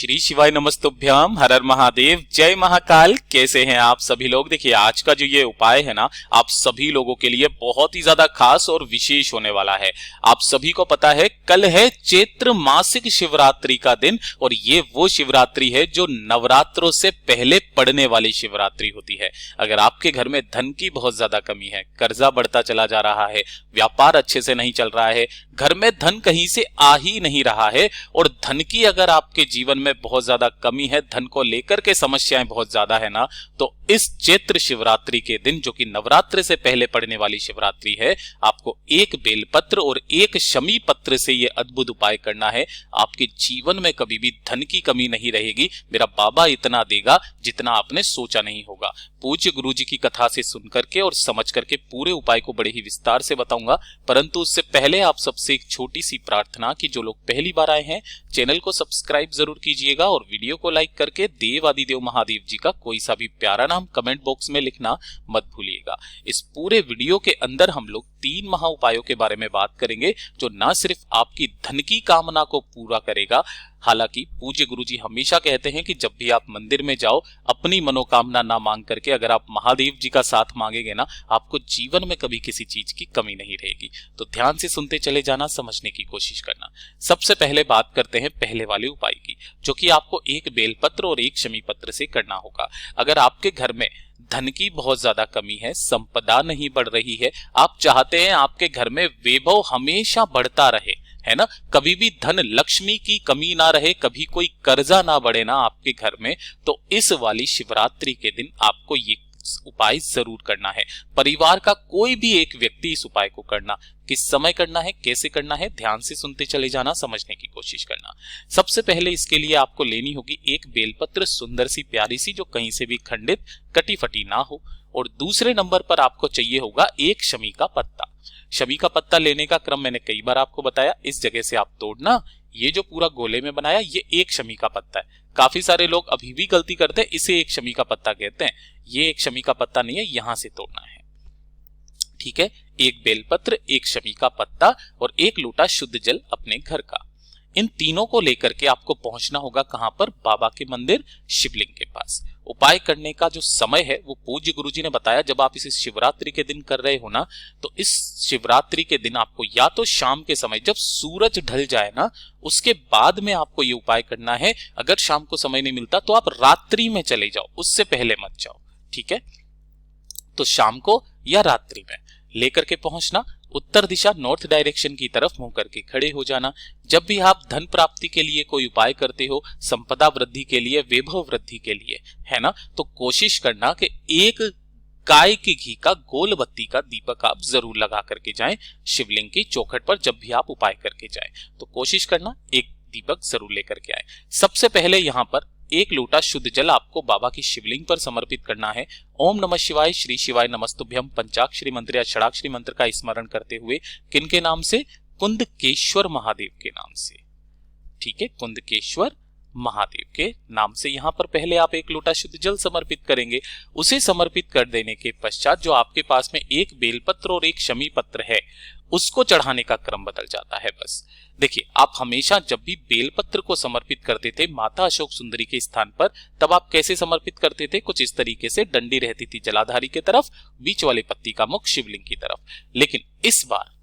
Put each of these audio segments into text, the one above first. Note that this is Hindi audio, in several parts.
श्री शिवाय नमस्तुभ्यम, हर हर महादेव, जय महाकाल। कैसे हैं आप सभी लोग। देखिए आज का जो ये उपाय है ना, आप सभी लोगों के लिए बहुत ही ज्यादा खास और विशेष होने वाला है। आप सभी को पता है कल है चैत्र मासिक शिवरात्रि का दिन, और ये वो शिवरात्रि है जो नवरात्रों से पहले पड़ने वाली शिवरात्रि होती है। अगर आपके घर में धन की बहुत ज्यादा कमी है, कर्जा बढ़ता चला जा रहा है, व्यापार अच्छे से नहीं चल रहा है, घर में धन कहीं से आ ही नहीं रहा है, और धन की अगर आपके जीवन में बहुत ज्यादा कमी है, धन को लेकर के समस्याएं बहुत ज्यादा है ना, तो इस चैत्र शिवरात्रि के दिन, जो कि नवरात्र से पहले पड़ने वाली शिवरात्रि है, आपको एक बेलपत्र और एक शमी पत्र से यह अद्भुत उपाय करना है। आपके जीवन में कभी भी धन की कमी नहीं रहेगी। मेरा बाबा इतना देगा जितना आपने सोचा नहीं होगा। पूज्य गुरु जी की कथा से सुन करके और समझ करके पूरे उपाय को बड़े ही विस्तार से बताऊंगा, परंतु उससे पहले आप सबसे एक छोटी सी प्रार्थना कि जो लोग पहली बार आए हैं चैनल को सब्सक्राइब जरूर कीजिएगा और वीडियो को लाइक करके देव आदिदेव महादेव जी का कोई सा भी प्यारा नाम कमेंट बॉक्स में लिखना मत भूलिएगा। इस पूरे वीडियो के अंदर हम लोग 3 महा उपायों के बारे में बात करेंगे, जो ना सिर्फ आपकी धन की कामना को पूरा करेगा, हालांकि पूज्य गुरु जी हमेशा कहते हैं कि जब भी आप मंदिर में जाओ, अपनी मनोकामना ना मांग करके अगर आप महादेव जी का साथ मांगेंगे ना, आपको जीवन में कभी किसी चीज की कमी नहीं रहेगी। तो ध्यान से सुनते चले जाना, समझने की कोशिश करना। सबसे पहले बात करते हैं पहले वाले उपाय की, जो कि आपको एक बेलपत्र और एक शमी पत्र से करना होगा। अगर आपके घर में धन की बहुत ज्यादा कमी है, संपदा नहीं बढ़ रही है, आप चाहते हैं आपके घर में वैभव हमेशा बढ़ता रहे, है ना, कभी भी धन लक्ष्मी की कमी ना रहे, कभी कोई कर्जा ना बढ़े ना आपके घर में, तो इस वाली शिवरात्रि के दिन आपको ये उपाय जरूर करना है। परिवार का कोई भी एक व्यक्ति इस उपाय को करना। किस समय करना है, कैसे करना है, ध्यान से सुनते चले जाना, समझने की कोशिश करना। सबसे पहले इसके लिए आपको लेनी होगी एक बेलपत्र, सुंदर सी प्यारी सी, जो कहीं से भी खंडित कटी फटी ना हो, और दूसरे नंबर पर आपको चाहिए होगा एक शमी का पत्ता। शमी का पत्ता लेने का क्रम मैंने कई बार आपको बताया। इस जगह से आप तोड़ना, ये जो पूरा गोले में बनाया ये एक शमी का पत्ता है। काफी सारे लोग अभी भी गलती करते हैं, इसे एक शमी का पत्ता कहते हैं। ये एक शमी का पत्ता नहीं है, यहां से तोड़ना है, ठीक है। एक बेलपत्र, एक शमी का पत्ता और एक लोटा शुद्ध जल अपने घर का। इन तीनों को लेकर के आपको पहुंचना होगा कहां पर, बाबा के मंदिर शिवलिंग के पास। उपाय करने का जो समय है वो पूज्य गुरु जी ने बताया, जब आप इसे शिवरात्रि के दिन कर रहे हो ना, तो इस शिवरात्रि के दिन आपको या तो शाम के समय जब सूरज ढल जाए ना, उसके बाद में आपको ये उपाय करना है। अगर शाम को समय नहीं मिलता तो आप रात्रि में चले जाओ, उससे पहले मत जाओ, ठीक है। तो शाम को या रात्रि में लेकर के पहुंचना, उत्तर दिशा नॉर्थ डायरेक्शन की तरफ मुंह करके खड़े हो जाना। जब भी आप धन प्राप्ति के लिए कोई उपाय करते हो, संपदा वृद्धि के लिए, वैभव वृद्धि के लिए, है ना, तो कोशिश करना कि एक गाय के घी का गोल बत्ती का दीपक आप जरूर लगा करके जाएं शिवलिंग की चौखट पर। जब भी आप उपाय करके जाएं तो कोशिश करना एक दीपक जरूर लेकर के आए। सबसे पहले यहाँ पर एक लोटा शुद्ध जल आपको बाबा की शिवलिंग पर समर्पित करना है। ओम नमः शिवाय, श्री शिवाय नमस्तुभ्यम पंचाक्षरी मंत्र या षडाक्षरी मंत्र का स्मरण करते हुए, किनके नाम से, कुंदकेश्वर महादेव के नाम से, ठीक है, कुंदकेश्वर महादेव के नाम से यहां पर पहले आप एक लोटा शुद्ध जल समर्पित करेंगे। उसे समर्पित कर देने के पश्चात जो आपके पास में एक बेलपत्र और एक शमी पत्र है, उसको चढ़ाने का क्रम बदल जाता है। बस देखिए, आप हमेशा जब भी बेलपत्र को समर्पित करते थे माता अशोक सुंदरी के स्थान पर, तब आप कैसे समर्पित करते थे, कुछ इस तरीके से डंडी रहती थी जलाधारी की तरफ, बीच वाली पत्ती का मुख शिवलिंग की तरफ। लेकिन इस बार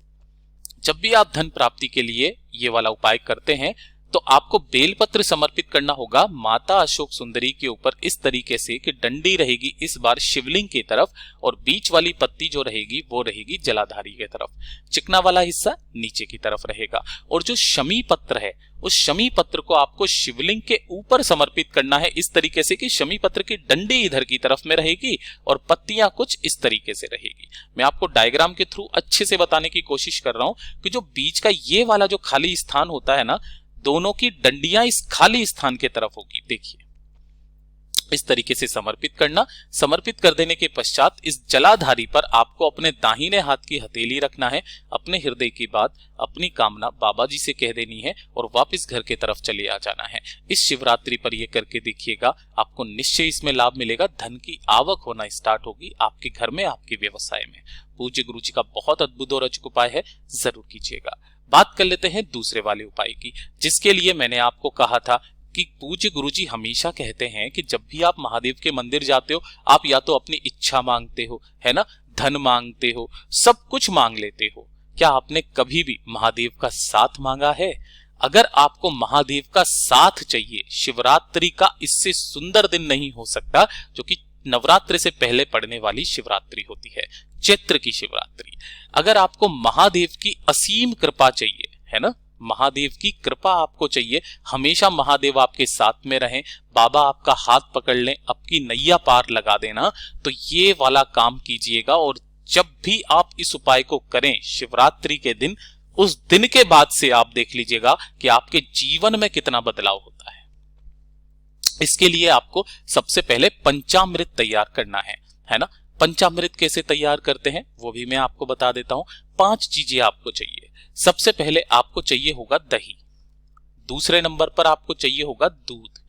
जब भी आप धन प्राप्ति के लिए ये वाला उपाय करते हैं, तो आपको बेलपत्र समर्पित करना होगा माता अशोक सुंदरी के ऊपर इस तरीके से कि डंडी रहेगी इस बार शिवलिंग की तरफ, और बीच वाली पत्ती जो रहेगी वो रहेगी जलाधारी की तरफ, चिकना वाला हिस्सा नीचे की तरफ रहेगा। और जो शमी पत्र है, उस शमी पत्र को आपको शिवलिंग के ऊपर समर्पित करना है इस तरीके से कि शमी पत्र की डंडी इधर की तरफ में रहेगी और पत्तियां कुछ इस तरीके से रहेगी। मैं आपको डायग्राम के थ्रू अच्छे से बताने की कोशिश कर रहा हूं कि जो बीच का ये वाला जो खाली स्थान होता है ना, दोनों की डंडियां इस खाली स्थान की तरफ होगी। देखिए, इस तरीके से समर्पित करना। समर्पित कर देने के पश्चात इस जलाधारी पर आपको अपने दाहिने हाथ की हथेली रखना है, अपने हृदय की बात, अपनी कामना बाबा जी से कह देनी है और वापस घर की तरफ चले आ जाना है। इस शिवरात्रि पर यह करके देखिएगा, आपको निश्चय इसमें लाभ मिलेगा। धन की आवक होना स्टार्ट होगी आपके घर में, आपके व्यवसाय में। पूज्य गुरु जी का बहुत अद्भुत और अचूक उपाय है, जरूर कीजिएगा। बात कर लेते हैं दूसरे वाले उपाय की, जिसके लिए मैंने आपको कहा था कि पूज्य गुरुजी हमेशा कहते हैं कि जब भी आप महादेव के मंदिर जाते हो, आप या तो अपनी इच्छा मांगते हो, है ना, धन मांगते हो, सब कुछ मांग लेते हो। क्या आपने कभी भी महादेव का साथ मांगा है? अगर आपको महादेव का साथ चाहिए, शिवरात्रि का इससे सुंदर दिन नहीं हो सकता, जो कि नवरात्रि से पहले पड़ने वाली शिवरात्रि होती है, चैत्र की शिवरात्रि। अगर आपको महादेव की असीम कृपा चाहिए, है ना, महादेव की कृपा आपको चाहिए, हमेशा महादेव आपके साथ में रहें, बाबा आपका हाथ पकड़ लें, आपकी नैया पार लगा देना, तो ये वाला काम कीजिएगा। और जब भी आप इस उपाय को करें शिवरात्रि के दिन, उस दिन के बाद से आप देख लीजिएगा कि आपके जीवन में कितना बदलाव होता है। इसके लिए आपको सबसे पहले पंचामृत तैयार करना है ना। पंचामृत कैसे तैयार करते हैं वो भी मैं आपको बता देता हूं। 5 चीजें आपको चाहिए। सबसे पहले आपको चाहिए होगा दही, दूसरे नंबर पर आपको चाहिए होगा दूध,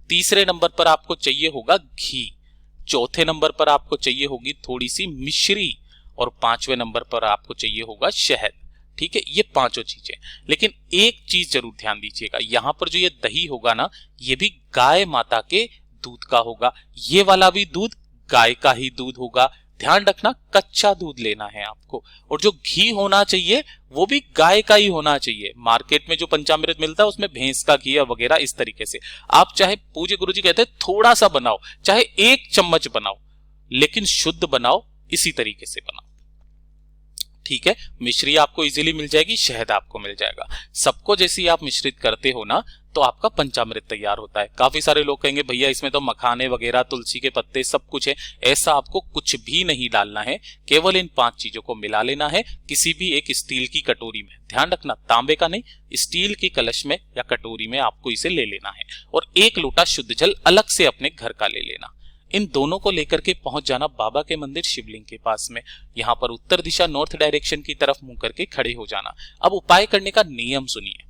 तीसरे नंबर पर आपको चाहिए होगा घी, चौथे नंबर पर आपको चाहिए होगी थोड़ी सी मिश्री, और 5वें नंबर पर आपको चाहिए होगा शहद। ठीक है, ये 5 चीजें। लेकिन एक चीज जरूर ध्यान दीजिएगा, यहां पर जो ये दही होगा ना, ये भी गाय माता के दूध का होगा, ये वाला भी दूध गाय का ही दूध होगा। ध्यान रखना, कच्चा दूध लेना है आपको। और जो घी होना चाहिए वो भी गाय का ही होना चाहिए। मार्केट में जो पंचामृत मिलता है उसमें भैंस का घी वगैरह इस तरीके से। आप चाहे, पूज्य गुरुजी कहते हैं थोड़ा सा बनाओ, चाहे 1 चम्मच बनाओ, लेकिन शुद्ध बनाओ, इसी तरीके से बनाओ। ठीक है, मिश्री आपको इजीली मिल जाएगी, शहद आपको मिल जाएगा। सबको जैसे ही आप मिश्रित करते हो ना, तो आपका पंचामृत तैयार होता है। काफी सारे लोग कहेंगे भैया इसमें तो मखाने वगैरह, तुलसी के पत्ते सब कुछ है। ऐसा आपको कुछ भी नहीं डालना है, केवल इन 5 चीजों को मिला लेना है किसी भी एक स्टील की कटोरी में। ध्यान रखना, तांबे का नहीं, स्टील की कलश में या कटोरी में आपको इसे ले लेना है। और 1 लोटा शुद्ध जल अलग से अपने घर का ले लेना। इन दोनों को लेकर के पहुंच जाना बाबा के मंदिर शिवलिंग के पास में। यहां पर उत्तर दिशा, नॉर्थ डायरेक्शन की तरफ मुंह करके खड़े हो जाना। अब उपाय करने का नियम सुनिए।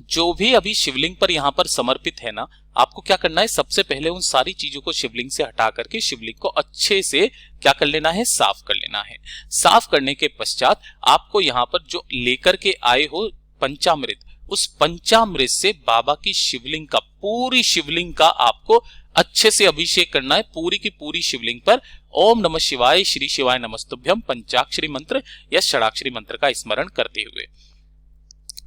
जो भी अभी शिवलिंग पर यहां पर समर्पित है ना, आपको क्या करना है, सबसे पहले उन सारी चीजों को शिवलिंग से हटा करके शिवलिंग को अच्छे से क्या कर लेना है, साफ कर लेना है। साफ करने के पश्चात आपको यहां पर जो लेकर के आए हो पंचामृत, उस पंचामृत से बाबा की शिवलिंग का, पूरी शिवलिंग का आपको अच्छे से अभिषेक करना है। पूरी की पूरी शिवलिंग पर ओम नमः शिवाय, श्री शिवाय नमस्तुभ्यम पंचाक्षरी मंत्र या षडाक्षरी मंत्र का स्मरण करते हुए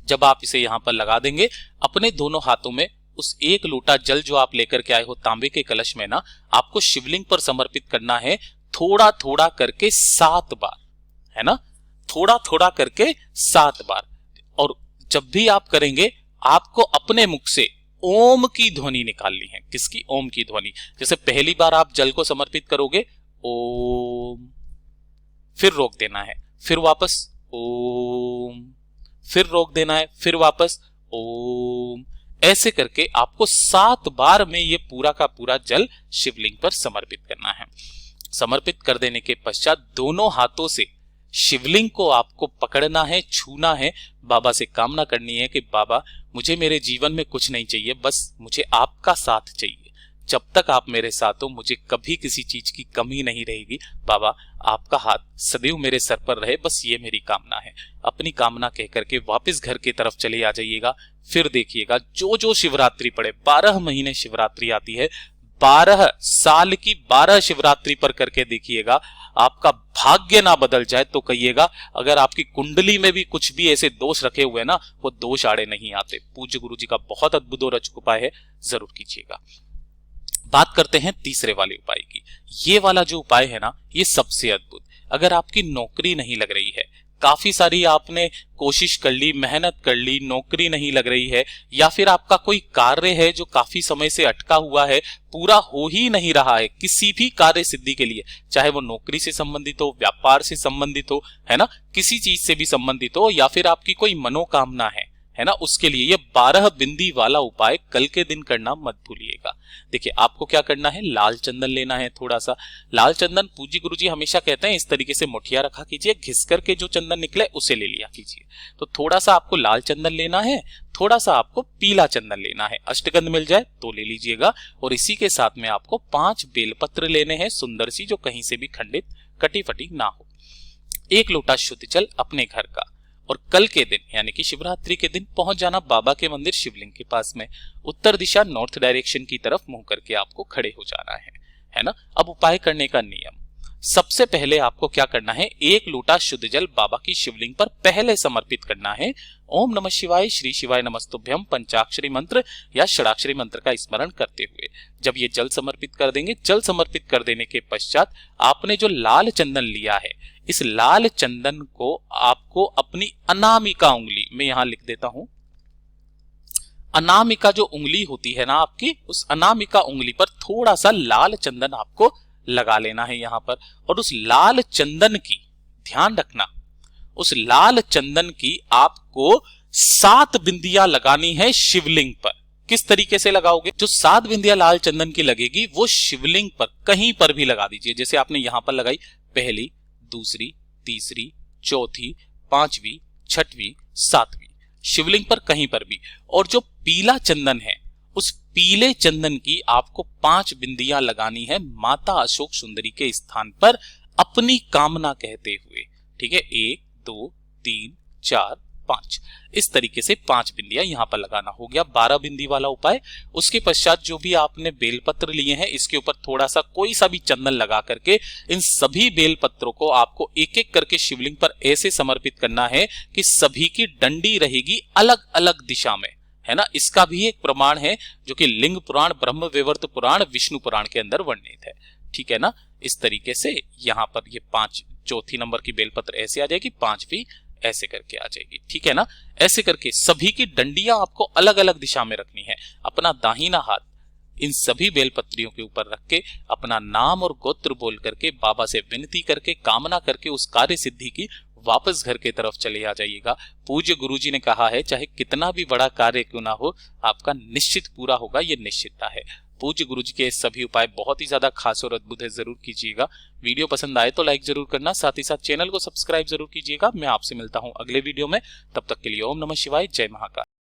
जब आप इसे यहां पर लगा देंगे, अपने दोनों हाथों में उस 1 लोटा जल जो आप लेकर के आए हो तांबे के कलश में ना, आपको शिवलिंग पर समर्पित करना है, थोड़ा थोड़ा करके 7 बार, है ना, थोड़ा थोड़ा करके 7 बार। और जब भी आप करेंगे, आपको अपने मुख से ओम की ध्वनि निकालनी है। किसकी? ओम की ध्वनि। जैसे पहली बार आप जल को समर्पित करोगे, ओम, फिर रोक देना है, फिर वापस ओम, फिर रोक देना है, फिर वापस ओम। ऐसे करके आपको 7 बार में ये पूरा का पूरा जल शिवलिंग पर समर्पित करना है। समर्पित कर देने के पश्चात दोनों हाथों से शिवलिंग को आपको पकड़ना है, छूना है, बाबा से कामना करनी है कि बाबा मुझे मेरे जीवन में कुछ नहीं चाहिए, बस मुझे आपका साथ चाहिए। जब तक आप मेरे साथ हो मुझे कभी किसी चीज की कमी नहीं रहेगी। बाबा आपका हाथ सदैव मेरे सर पर रहे, बस ये मेरी कामना है। अपनी कामना कह करके वापस घर की तरफ चले आ जाइएगा। फिर देखिएगा जो जो शिवरात्रि पड़े, 12 महीने शिवरात्रि आती है, 12 साल की 12 शिवरात्रि पर करके देखिएगा, आपका भाग्य ना बदल जाए तो कहिएगा। अगर आपकी कुंडली में भी कुछ भी ऐसे दोष रखे हुए ना, वो दोष आड़े नहीं आते। पूज्य गुरुजी का बहुत अद्भुत और अचूक उपाय है, जरूर कीजिएगा। बात करते हैं तीसरे वाले उपाय की। ये वाला जो उपाय है ना, ये सबसे अद्भुत। अगर आपकी नौकरी नहीं लग रही है, काफी सारी आपने कोशिश कर ली, मेहनत कर ली, नौकरी नहीं लग रही है, या फिर आपका कोई कार्य है जो काफी समय से अटका हुआ है, पूरा हो ही नहीं रहा है, किसी भी कार्य सिद्धि के लिए, चाहे वो नौकरी से संबंधित हो, व्यापार से संबंधित हो, है ना, किसी चीज से भी संबंधित हो, या फिर आपकी कोई मनोकामना है ना, उसके लिए ये 12 बिंदी वाला उपाय कल के दिन करना मत भूलिएगा। देखिए आपको क्या करना है, लाल चंदन लेना है। थोड़ा सा लाल चंदन, पूज्य गुरुजी हमेशा कहते हैं इस तरीके से मुठिया रखा कीजिए, घिस करके जो चंदन निकले उसे ले लिया कीजिए। तो थोड़ा सा आपको लाल चंदन लेना है, थोड़ा सा आपको पीला चंदन लेना है। अष्टगंध मिल जाए तो ले लीजिएगा। और इसी के साथ में आपको 5 बेलपत्र लेने हैं, सुंदर सी, जो कहीं से भी खंडित कटी फटी ना हो। 1 लोटा शुद्ध जल अपने घर का, और कल के दिन यानी कि शिवरात्रि के दिन पहुंच जाना बाबा के मंदिर शिवलिंग के पास में। उत्तर दिशा नॉर्थ डायरेक्शन की तरफ मुंह करके आपको खड़े हो जाना है ना। अब उपाय करने का नियम, सबसे पहले आपको क्या करना है, एक लोटा शुद्ध जल बाबा की शिवलिंग पर पहले समर्पित करना है। ओम नमः शिवाय, श्री शिवाय नमस्तुभ्यम पंचाक्षरी मंत्र या षडाक्षरी मंत्र का स्मरण करते हुए जब ये जल समर्पित कर देंगे, जल समर्पित कर देने के पश्चात आपने जो लाल चंदन लिया है, इस लाल चंदन को आपको अपनी अनामिका उंगली में यहां लिख देता हूं, अनामिका जो उंगली होती है ना आपकी, उस अनामिका उंगली पर थोड़ा सा लाल चंदन आपको लगा लेना है यहां पर। और उस लाल चंदन की, ध्यान रखना, उस लाल चंदन की आपको 7 बिंदियां लगानी है शिवलिंग पर। किस तरीके से लगाओगे, जो 7 बिंदियां लाल चंदन की लगेगी वो शिवलिंग पर कहीं पर भी लगा दीजिए। जैसे आपने यहां पर लगाई, पहली, दूसरी, तीसरी, चौथी, 5वीं, 6वीं, 7वीं, शिवलिंग पर कहीं पर भी। और जो पीला चंदन है, उस पीले चंदन की आपको 5 बिंदियां लगानी है माता अशोक सुंदरी के स्थान पर, अपनी कामना कहते हुए। ठीक है, 1 2 3 4 5, इस तरीके से 5 बिंदियां यहां पर लगाना। हो गया 12 बिंदी वाला उपाय। उसके पश्चात जो भी आपने बेलपत्र लिए हैं, इसके ऊपर थोड़ा सा कोई सा भी चंदन लगा करके इन सभी बेलपत्रों को आपको एक एक करके शिवलिंग पर ऐसे समर्पित करना है कि सभी की डंडी रहेगी अलग अलग दिशा में, है ना। इसका भी एक प्रमाण है जो कि लिंग पुराण, ब्रह्म वैवर्त पुराण, विष्णु पुराण के अंदर वर्णित है। ठीक है ना। इस तरीके से यहां पर ये 5, चौथी नंबर की बेलपत्र ऐसे आ जाएगी, 5वीं ऐसे करके आ जाएगी। ठीक है ना। ऐसे करके सभी की डंडियां आपको अलग अलग दिशा में रखनी है। अपना दाहिना हाथ इन सभी बेलपत्रियों के ऊपर रख के अपना नाम और गोत्र बोल करके बाबा से विनती करके, कामना करके उस कार्य सिद्धि की वापस घर के तरफ चले आ जाइएगा। पूज्य गुरुजी ने कहा है, चाहे कितना भी बड़ा कार्य क्यों ना हो, आपका निश्चित पूरा होगा, ये निश्चितता है। पूज्य गुरुजी के सभी उपाय बहुत ही ज्यादा खास और अद्भुत है, जरूर कीजिएगा। वीडियो पसंद आए तो लाइक जरूर करना, साथ ही साथ चैनल को सब्सक्राइब जरूर कीजिएगा। मैं आपसे मिलता हूं अगले वीडियो में, तब तक के लिए ओम नमः शिवाय, जय महाकाल।